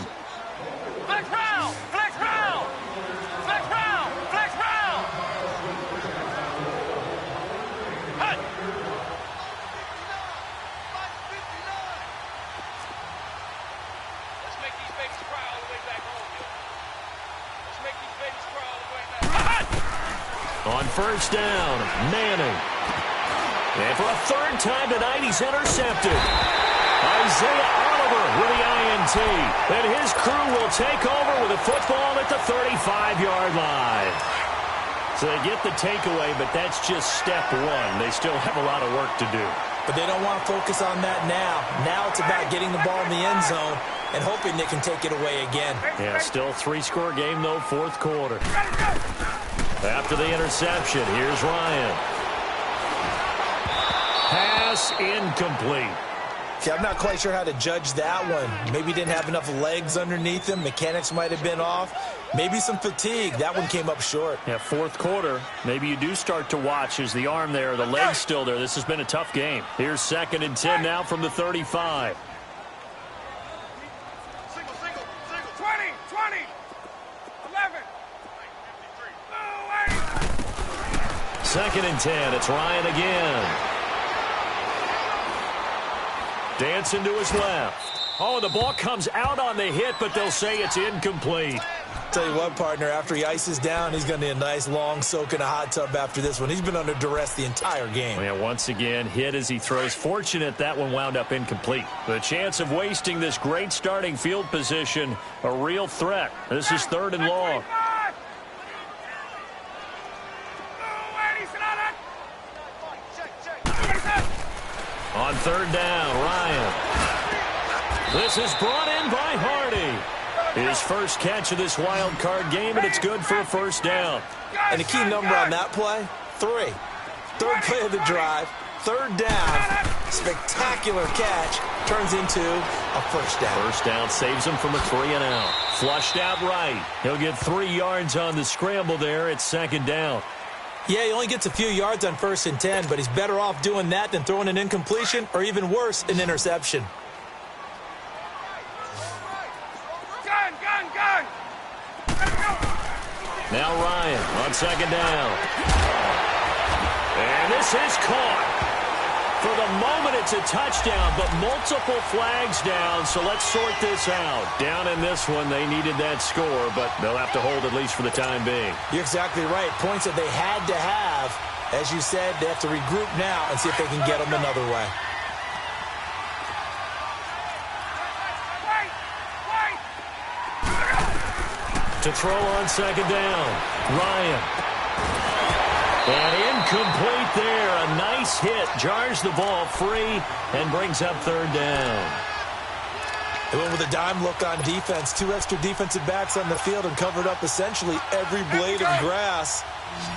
Flex round. Hut. Let's make these babies cry all the way back home, yo. Let's make these babies cry all the way back home. On 1st down, Manning. And for a 3rd time tonight, he's intercepted. Isaiah Oliver with the INT. And his crew will take over with the football at the 35-yard line. So they get the takeaway, but that's just step one. They still have a lot of work to do. But they don't want to focus on that now. Now it's about getting the ball in the end zone and hoping they can take it away again. Yeah, still 3-score game, though, 4th quarter. After the interception, here's Ryan. Pass incomplete. See, I'm not quite sure how to judge that one. Maybe he didn't have enough legs underneath him. Mechanics might have been off. Maybe some fatigue. That one came up short. Yeah, fourth quarter. Maybe you do start to watch. Is the arm there, the leg's still there? This has been a tough game. Here's 2nd and 10 now from the 35. Single, 20, 11. 2nd and 10. It's Ryan again. Dancing to his left. Oh, the ball comes out on the hit, but they'll say it's incomplete. Tell you what, partner, after he ices down, he's going to need a nice long soak in a hot tub after this one. He's been under duress the entire game. Yeah, once again, hit as he throws. Fortunate that one wound up incomplete. The chance of wasting this great starting field position, a real threat. This is 3rd and long. On 3rd down, Ryan. This is brought in by Hardy. His first catch of this wild card game, and it's good for a 1st down. And the key number on that play, 3. 3rd play of the drive, 3rd down, spectacular catch, turns into a 1st down. 1st down saves him from a 3-and-out. Flushed out right. He'll get 3 yards on the scramble there. It's 2nd down. Yeah, he only gets a few yards on 1st and 10, but he's better off doing that than throwing an incompletion or even worse, an interception. Gun! Now Ryan on 2nd down. And this is caught. For the moment, it's a touchdown, but multiple flags down, so let's sort this out. Down in this one, they needed that score, but they'll have to hold at least for the time being. You're exactly right. Points that they had to have. As you said, they have to regroup now and see if they can get them another way. To throw on 2nd down, Ryan. And incomplete there. A nice hit. Jars the ball free and brings up 3rd down. They went with a dime look on defense. 2 extra defensive backs on the field and covered up essentially every blade of grass.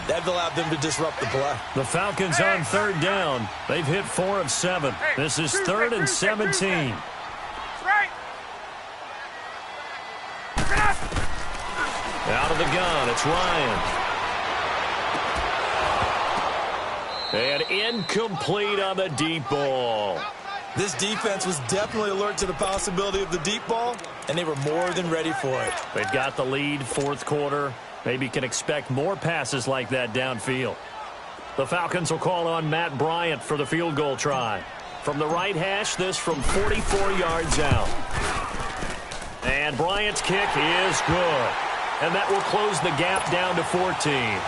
That allowed them to disrupt the play. The Falcons on 3rd down. They've hit 4 of 7. This is 3rd and 17. Out of the gun, it's Ryan. And incomplete on the deep ball. This defense was definitely alert to the possibility of the deep ball, and they were more than ready for it. They've got the lead, 4th quarter. Maybe can expect more passes like that downfield. The Falcons will call on Matt Bryant for the field goal try. From the right hash, this from 44 yards out. And Bryant's kick is good. And that will close the gap down to 14.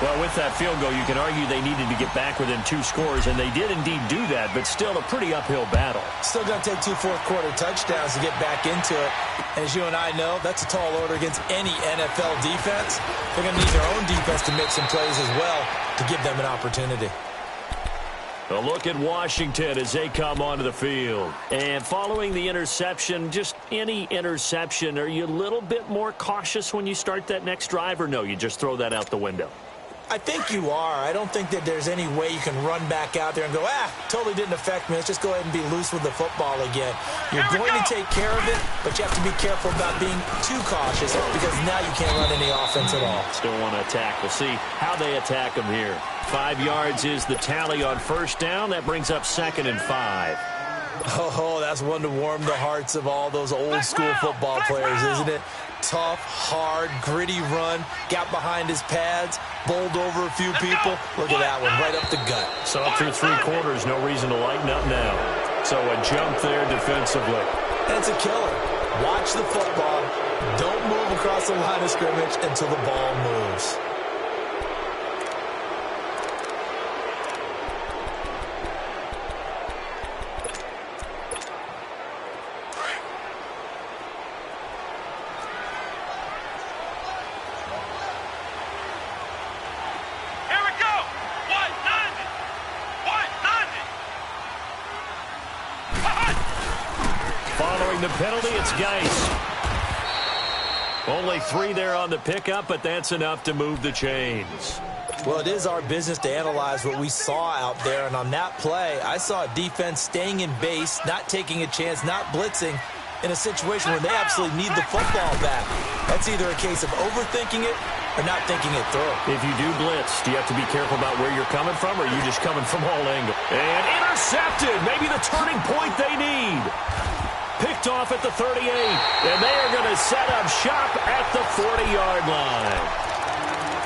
Well, with that field goal, you can argue they needed to get back within 2 scores, and they did indeed do that, but still a pretty uphill battle. Still going to take 2 fourth-quarter touchdowns to get back into it. And as you and I know, that's a tall order against any NFL defense. They're going to need their own defense to make some plays as well to give them an opportunity. A look at Washington as they come onto the field. And following the interception, just any interception, are you a little bit more cautious when you start that next drive, or no, you just throw that out the window? I think you are. I don't think that there's any way you can run back out there and go, totally didn't affect me. Let's just go ahead and be loose with the football again. You're going to take care of it, but you have to be careful about being too cautious because now you can't run any offense at all. Still want to attack. We'll see how they attack them here. 5 yards is the tally on 1st down. That brings up 2nd and 5. Oh, that's one to warm the hearts of all those old school football players, isn't it? Tough, hard, gritty run, got behind his pads, bowled over a few people. Look at that one, right up the gut. So through 3 quarters, no reason to lighten up now. So a jump there defensively. And it's a killer. Watch the football. Don't move across the line of scrimmage until the ball moves. The penalty, it's Geis. Only 3 there on the pickup, but that's enough to move the chains. Well, it is our business to analyze what we saw out there, and on that play, I saw a defense staying in base, not taking a chance, not blitzing in a situation where they absolutely need the football back. That's either a case of overthinking it or not thinking it through. If you do blitz, do you have to be careful about where you're coming from, or are you just coming from all angles? And intercepted, maybe the turning point they need. Picked off at the 38, and they are going to set up shop at the 40-yard line.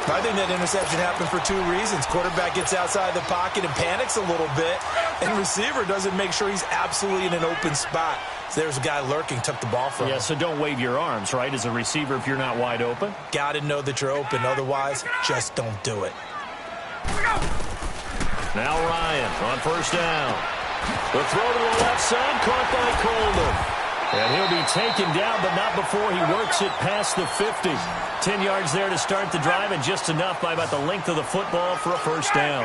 I think that interception happened for two reasons. Quarterback gets outside the pocket and panics a little bit, and receiver doesn't make sure he's absolutely in an open spot. So there's a guy lurking, took the ball from him. Yeah, so don't wave your arms, right, as a receiver if you're not wide open? Got to know that you're open. Otherwise, just don't do it. Now Ryan on first down. The throw to the left side, caught by Coleman. And he'll be taken down, but not before he works it past the 50. 10 yards there to start the drive, and just enough by about the length of the football for a first down.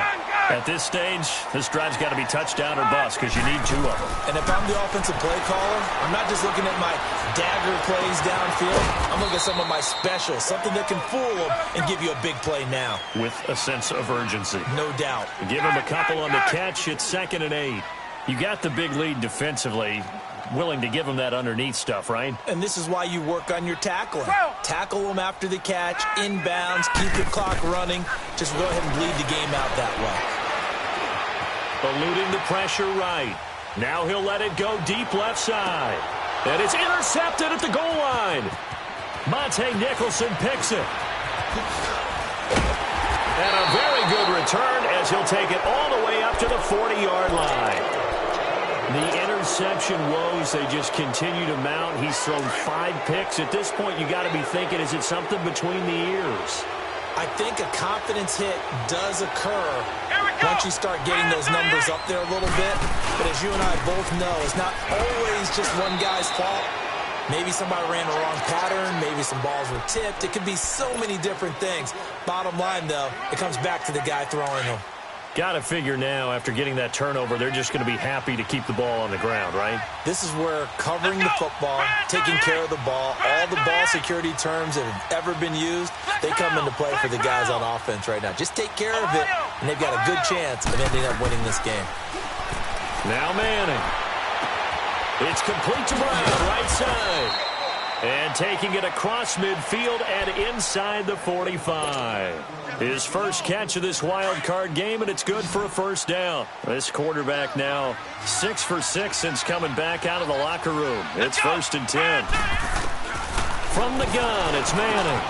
At this stage, this drive's got to be touchdown or bust because you need two of them. And if I'm the offensive play caller, I'm not just looking at my dagger plays downfield. I'm looking at some of my specials, something that can fool them and give you a big play now. With a sense of urgency. No doubt. Give him a couple on the catch. It's 2nd and 8. You got the big lead defensively. Willing to give him that underneath stuff, right? And this is why you work on your tackling. Tackle them after the catch, inbounds, keep the clock running. Just go ahead and bleed the game out that way. Eluding the pressure right. Now he'll let it go deep left side. And it's intercepted at the goal line. Monte Nicholson picks it. And a very good return as he'll take it all the way up to the 40-yard line. The interception woes, they just continue to mount. He's thrown 5 picks. At this point, you got to be thinking, is it something between the ears? I think a confidence hit does occur once you start getting those numbers up there a little bit. But as you and I both know, it's not always just one guy's fault. Maybe somebody ran the wrong pattern. Maybe some balls were tipped. It could be so many different things. Bottom line, though, it comes back to the guy throwing them. Got to figure now, after getting that turnover, they're just going to be happy to keep the ball on the ground, right? This is where covering the football, taking care of the ball, all the ball security terms that have ever been used, they come into play for the guys on offense right now. Just take care of it, and they've got a good chance of ending up winning this game. Now Manning. It's complete to Brown, right side. And taking it across midfield and inside the 45. His first catch of this wild card game, and it's good for a first down. This quarterback now 6 for 6 since coming back out of the locker room. It's 1st and 10. From the gun, it's Manning.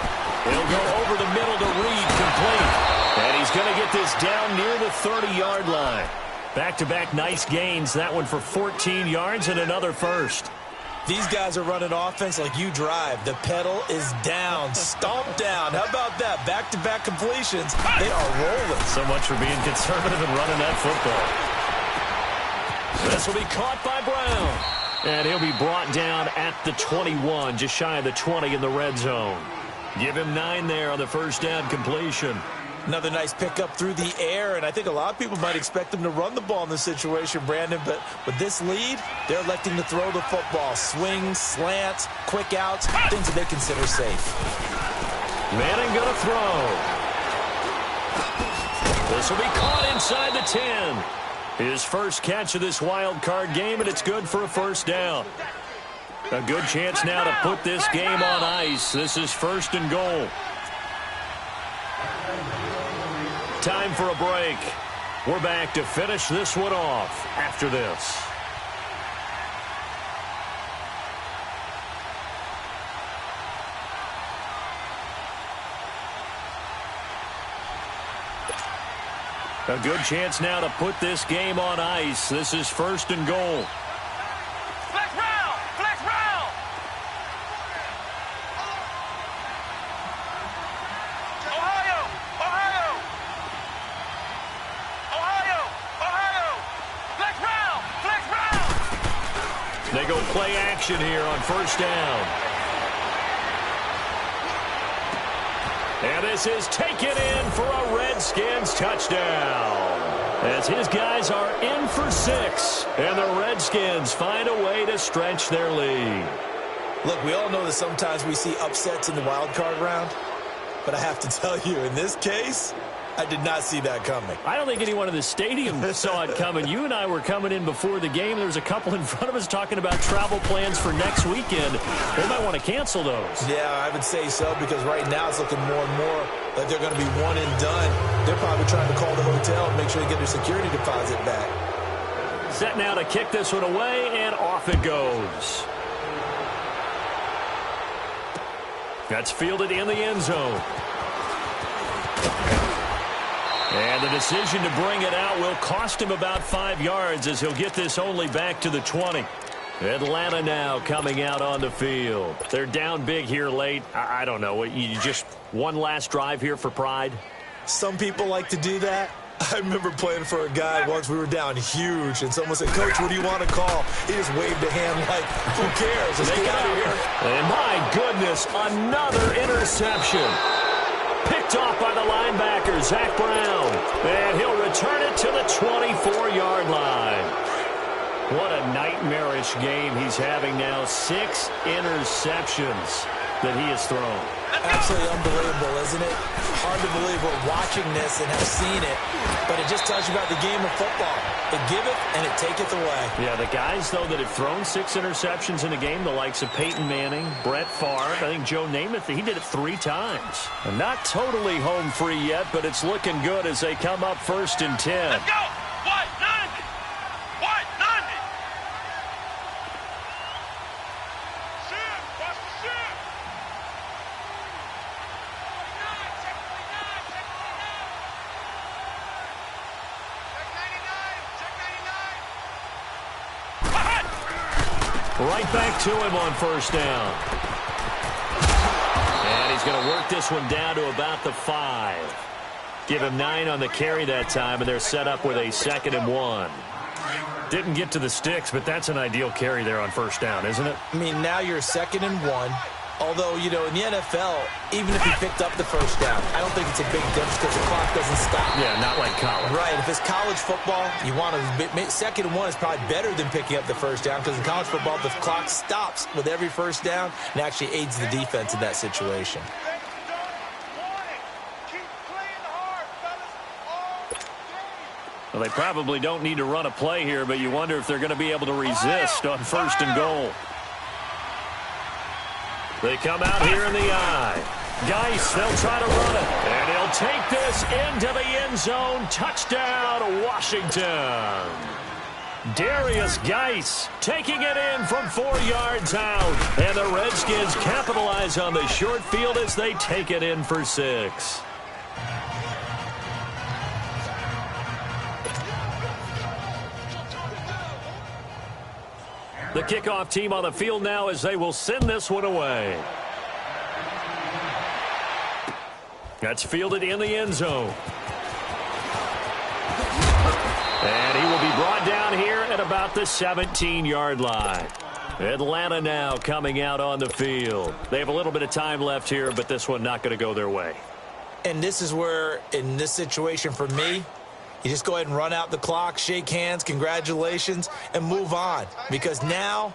He'll go over the middle to Reed, complete. And he's going to get this down near the 30-yard line. Back-to-back nice gains. That one for 14 yards and another first. These guys are running offense like you drive. The pedal is down, stomped down. How about that? Back-to-back completions. They are rolling. So much for being conservative and running that football. This will be caught by Brown. And he'll be brought down at the 21, just shy of the 20 in the red zone. Give him 9 there on the first down completion. Another nice pickup through the air, and I think a lot of people might expect them to run the ball in this situation, Brandon, but with this lead, they're electing to throw the football. Swings, slants, quick outs, things that they consider safe. Manning gonna throw. This will be caught inside the 10. His first catch of this wild card game, and it's good for a first down. A good chance now to put this game on ice. This is 1st and goal. Time for a break. We're back to finish this one off after this. A good chance now to put this game on ice. This is 1st and goal. Flex round! Flex round! Ohio! Ohio! Ohio! Ohio! Flex round! Flex round! They go play action here on first down. And this is taken in for a Redskins touchdown. As his guys are in for 6. And the Redskins find a way to stretch their lead. Look, we all know that sometimes we see upsets in the wild card round. But I have to tell you, in this case, I did not see that coming. I don't think anyone in the stadium saw it coming. You and I were coming in before the game. There's a couple in front of us talking about travel plans for next weekend. They might want to cancel those. Yeah, I would say so, because right now it's looking more and more like they're going to be one and done. They're probably trying to call the hotel and make sure they get their security deposit back. Set now to kick this one away, and off it goes. That's fielded in the end zone. And the decision to bring it out will cost him about 5 yards, as he'll get this only back to the 20. Atlanta now coming out on the field. They're down big here late. I don't know. You just one last drive here for pride? Some people like to do that. I remember playing for a guy once. We were down huge, and someone said, "Coach, what do you want to call?" He just waved a hand like, "Who cares? Let's get out of here." And my goodness, another interception. Picked off by the linebacker, Zach Brown. And he'll return it to the 24-yard line. What a nightmarish game he's having now. 6 interceptions that he has thrown. Absolutely unbelievable, isn't it? Hard to believe we're watching this and have seen it, but it just tells you about the game of football. It giveth and it taketh away. Yeah, the guys, though, that have thrown 6 interceptions in a game, the likes of Peyton Manning, Brett Favre, I think Joe Namath, he did it 3 times. And not totally home free yet, but it's looking good as they come up 1st and 10. Let's go! White 90! White 90! Shoot! Watch the shoot! Check 99! Check 99! Right back to him on 1st down. And he's going to work this one down to about the 5. Give him 9 on the carry that time, and they're set up with a 2nd and 1. Didn't get to the sticks, but that's an ideal carry there on 1st down, isn't it? I mean, now you're 2nd and 1. Although, you know, in the NFL, even if he picked up the 1st down, I don't think it's a big difference because the clock doesn't stop. Yeah, not like college. Right. If it's college football, you want to 2nd and 1 is probably better than picking up the 1st down, because in college football, the clock stops with every 1st down and actually aids the defense in that situation. Well, they probably don't need to run a play here, but you wonder if they're going to be able to resist on 1st and goal. They come out here in the eye. Geis, they'll try to run it. And he'll take this into the end zone. Touchdown, Washington. Darius Geis taking it in from 4 yards out. And the Redskins capitalize on the short field as they take it in for 6. The kickoff team on the field now as they will send this one away. That's fielded in the end zone. And he will be brought down here at about the 17-yard line. Atlanta now coming out on the field. They have a little bit of time left here, but this one not going to go their way. And this is where, in this situation for me, you just go ahead and run out the clock, shake hands, congratulations, and move on. Because now,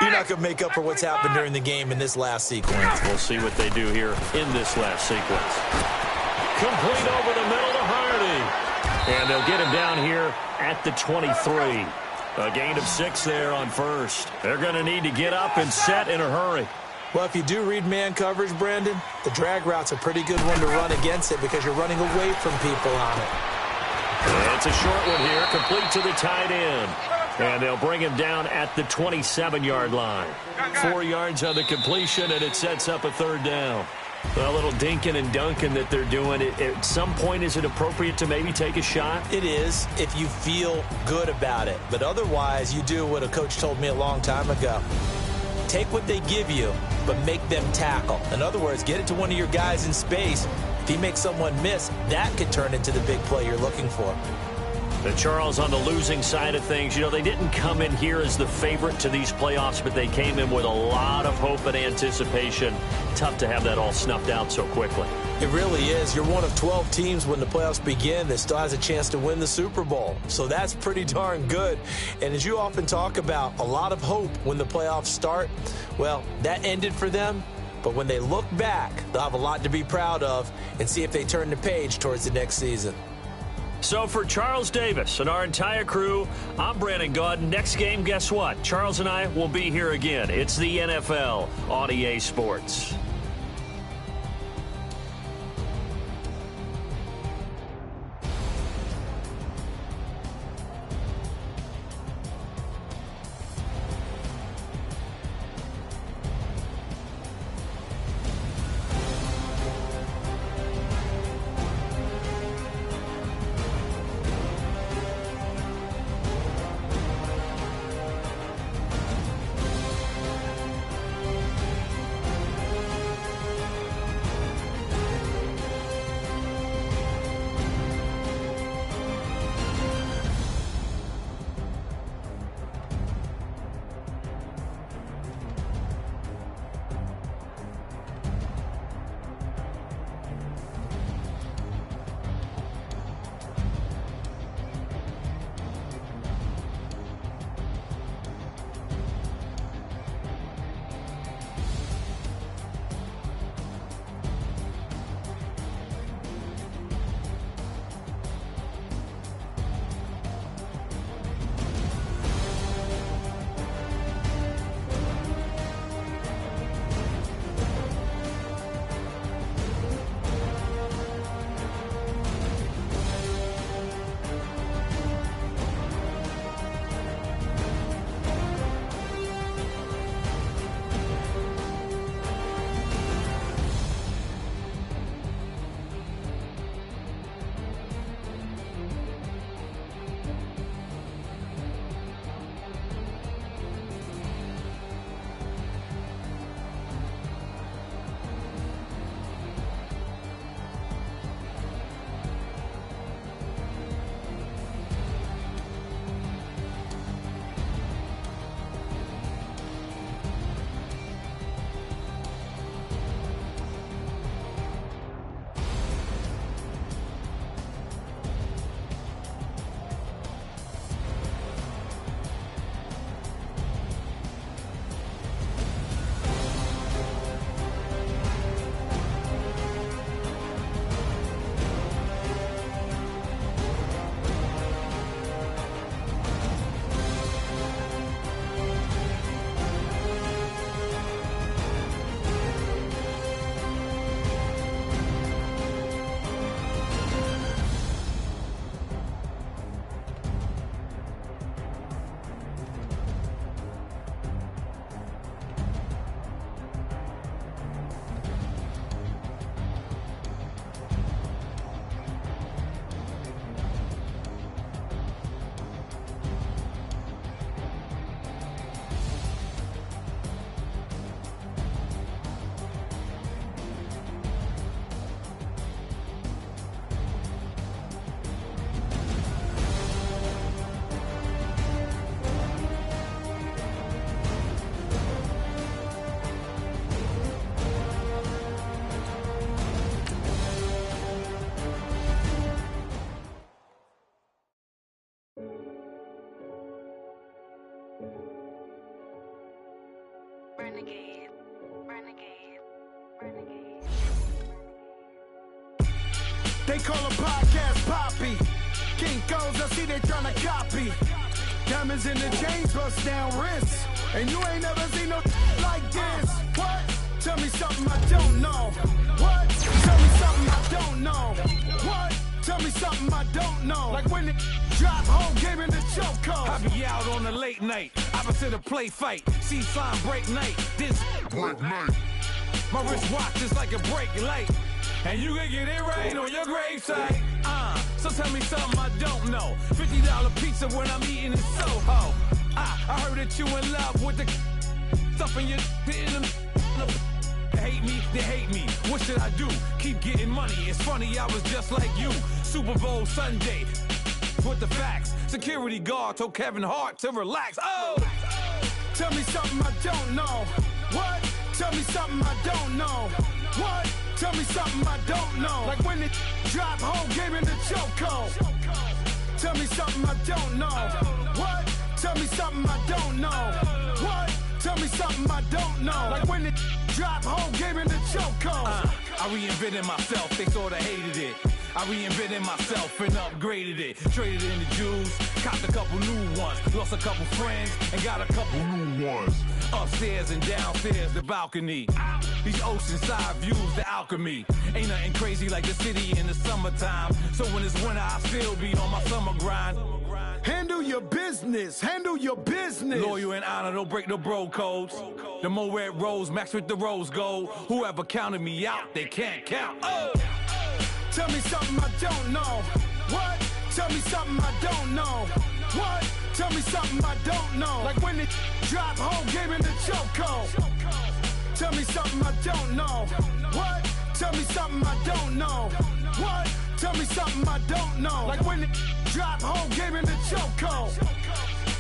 you're not going to make up for what's happened during the game in this last sequence. We'll see what they do here in this last sequence. Complete over the middle to Hardy. And they'll get him down here at the 23. A gain of 6 there on 1st. They're going to need to get up and set in a hurry. Well, if you do read man coverage, Brandon, the drag route's a pretty good one to run against it because you're running away from people on it. It's a short one here, complete to the tight end. And they'll bring him down at the 27-yard line. 4 yards on the completion, and it sets up a 3rd down. A little dinking and dunking that they're doing. At some point, is it appropriate to maybe take a shot? It is, if you feel good about it. But otherwise, you do what a coach told me a long time ago. Take what they give you, but make them tackle. In other words, get it to one of your guys in space. If he makes someone miss, that could turn into the big play you're looking for. The Charles on the losing side of things, you know, they didn't come in here as the favorite to these playoffs, but they came in with a lot of hope and anticipation. Tough to have that all snuffed out so quickly. It really is. You're one of 12 teams when the playoffs begin that still has a chance to win the Super Bowl. So that's pretty darn good. And as you often talk about, a lot of hope when the playoffs start. Well, that ended for them But when they look back, they'll have a lot to be proud of and see if they turn the page towards the next season. So for Charles Davis and our entire crew, I'm Brandon Gaudin. Next game, guess what? Charles and I will be here again. It's the NFL on EA Sports. Renegade, renegade, renegade. They call a podcast Poppy. Kinkos, I see they tryna copy. Diamonds in the chains, bust down wrists. And you ain't never seen no like this. What? Tell me something I don't know. What? Tell me something I don't know. What? Tell me something I don't know. Like when it drop whole game in the choke code. I be out on a late night, opposite a play fight. See sign break night, this break night. My wristwatch is like a break light. And you can get it right on your gravesite. So tell me something I don't know. $50 pizza when I'm eating in Soho. I heard that you in love with the stuff in your They hate me, they hate me. What should I do? Keep getting money. It's funny, I was just like you. Super Bowl Sunday. With the facts. Security guard told Kevin Hart to relax. Oh! Tell me something I don't know. What? Tell me something I don't know. What? Tell me something I don't know. Like when it drop whole game in the chokehold. Tell me something I don't know. What? Tell me something I don't know. What? Tell me something I don't know. Like when it drop, whole game in the chokehold. I reinvented myself, they sorta hated it. I reinvented myself and upgraded it. Traded in the Jews, copped a couple new ones. Lost a couple friends and got a couple new ones. Upstairs and downstairs, the balcony. These oceanside views, the alchemy. Ain't nothing crazy like the city in the summertime. So when it's winter, I still be on my summer grind. Handle your business, handle your business. Loyal and honor, don't break the bro codes. The more red rose, max with the rose gold. Whoever counted me out, they can't count. Oh! Tell me something I don't know. What? Tell me something I don't know. What? Tell me something I don't know. Like when it drop, whole game in the chokehold. Tell me something I don't know. What? Tell me something I don't know. What? Tell me something I don't know. Like when it drop, whole game in the chokehold.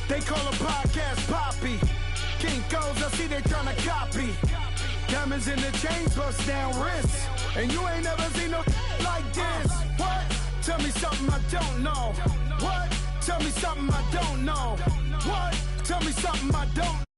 They call a podcast Poppy. Kinkos, I see they tryna copy. Diamonds in the chains, bust down wrists. And you ain't never seen no like this. What? Tell me something I don't know. What? Tell me something I don't know. What? Tell me something I don't